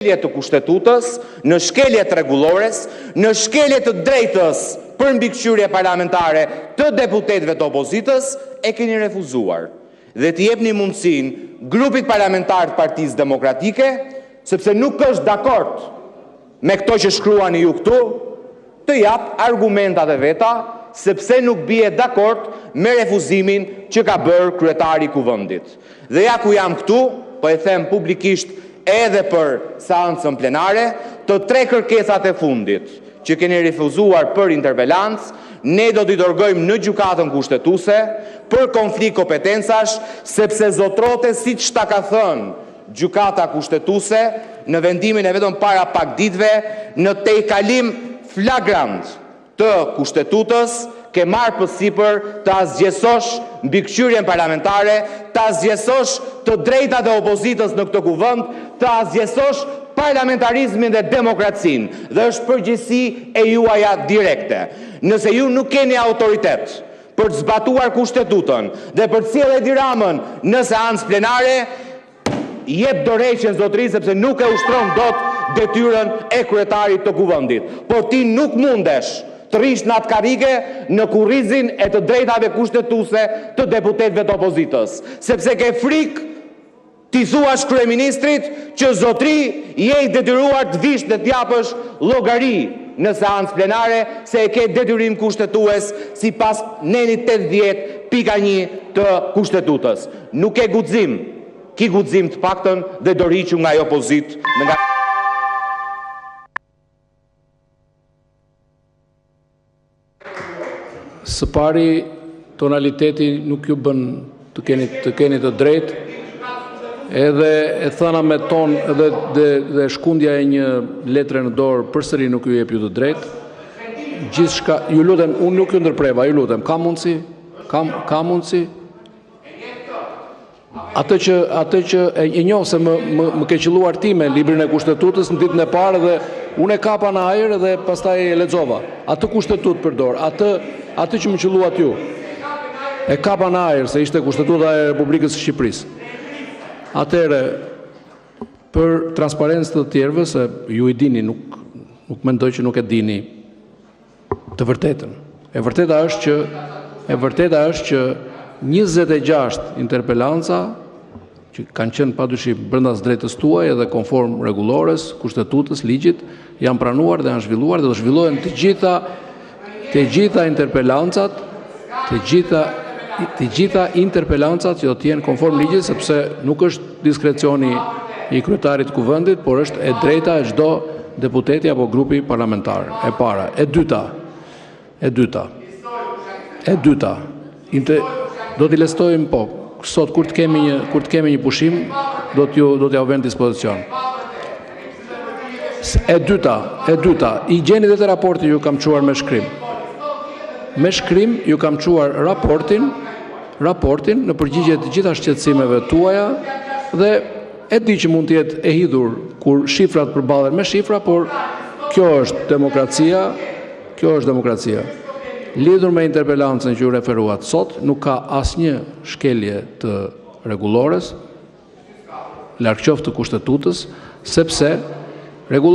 shkelje të kushtetutës, në shkelje të rregullores, në shkelje të drejtës për mbikëqyrje parlamentare të deputetëve të opozitës, e keni refuzuar. Dhe t'i jepni mundësinë grupit parlamentar të Partisë Demokratike, sepse nuk është dakord me këto që shkruani ju këtu, të jap argumentat e veta, sepse nuk bie dakord me refuzimin që ka bërë kryetari i Kuvendit. Dhe ja ku jam këtu, po e them publikisht edhe për seancën plenare, të 3 kërkesat e fundit që keni refuzuar për interpelancë, ne do t'i dërgojmë në gjykatën kushtetuese për konflikt kompetencash, sepse zotrote siç ta ka thënë gjykata kushtetuese në vendimin e vetëm para pak ditëve, në tejkalim flagrant të kushtetutës, ke marrë përsipër të azgjesosh mbikëqyrjen parlamentare, të azgjesosh të drejtat e opozitës në këtë kuvend, të azgjesosh parlamentarizmin dhe demokracinë, dhe është përgjegjësi e juaja direkte. Nëse ju nuk keni autoritet për të zbatuar kushtetutën dhe për të sjellë Edi Ramën në seancë plenare, jep dorëheqjen zotëri, sepse nuk e ushtron dot detyrën e kryetarit të kuvendit. Por ti nuk mundesh të rish në atë karige në kurrizin e të drejtave kushtetuese të deputetëve të opozitës, sepse ke frikë ti thuash kryeministrit që zotëri je i detyruar të vish dhe t'japësh llogari në seancë plenare, se e ke detyrim kushtetues sipas nenit 80.1 të kushtetutës. Nuk ke guxim, ki guxim të paktën dhe do riqu nga ajo opozitë nga Së pari, tonaliteti nuk ju bën të keni të drejtë, edhe e thëna me ton dhe shkundja e një letre në dorë përsëri nuk ju jep ju të drejtë. Gjithçka, ju lutem, unë nuk ju ndërpreva, ju lutem, ka mundësi? Ka mundësi? Atë që e njoh se më ke qelluar ti me librin e kushtetutës në ditën e parë dhe unë e kapa në ajër dhe pastaj e lexova. Atë kushtetutë përdor, atë që më qelluat ju. E kapa në ajër se ishte kushtetuta e Republikës së Shqipërisë. Atëherë, për transparencë të tjerëve, se ju i dini, nuk mendoj që nuk e dini të vërtetën. E vërteta është që 26 interpelanca që kanë qenë padyshim brenda drejtës tuaj edhe konform rregullores, kustetutës, ligjit, janë pranuar dhe janë zhvilluar dhe do zhvillohen të gjitha interpelancat, të gjitha interpelancat që do të jenë konform ligjit, sepse nuk është diskrecioni i kryetarit të kuvendit, por është e drejta e çdo deputeti apo grupi parlamentar. E para, e dyta. Do t'i lestojmë, po, sot kur të kemi një pushim, do t'ja vëmë dispozicion. E dyta, i gjeni dhe të raporti ju kam quar me shkrim. Me shkrim ju kam quar raportin në përgjigje të gjitha shqetësimeve tuaja dhe e di që mund të jetë e hidhur kur shifrat përballen me shifra, por kjo është demokracia. Lidhur me interpelancën që ju referuat sot, nuk ka asnjë shkelje të rregullores, larg qoftë të kushtetutës, sepse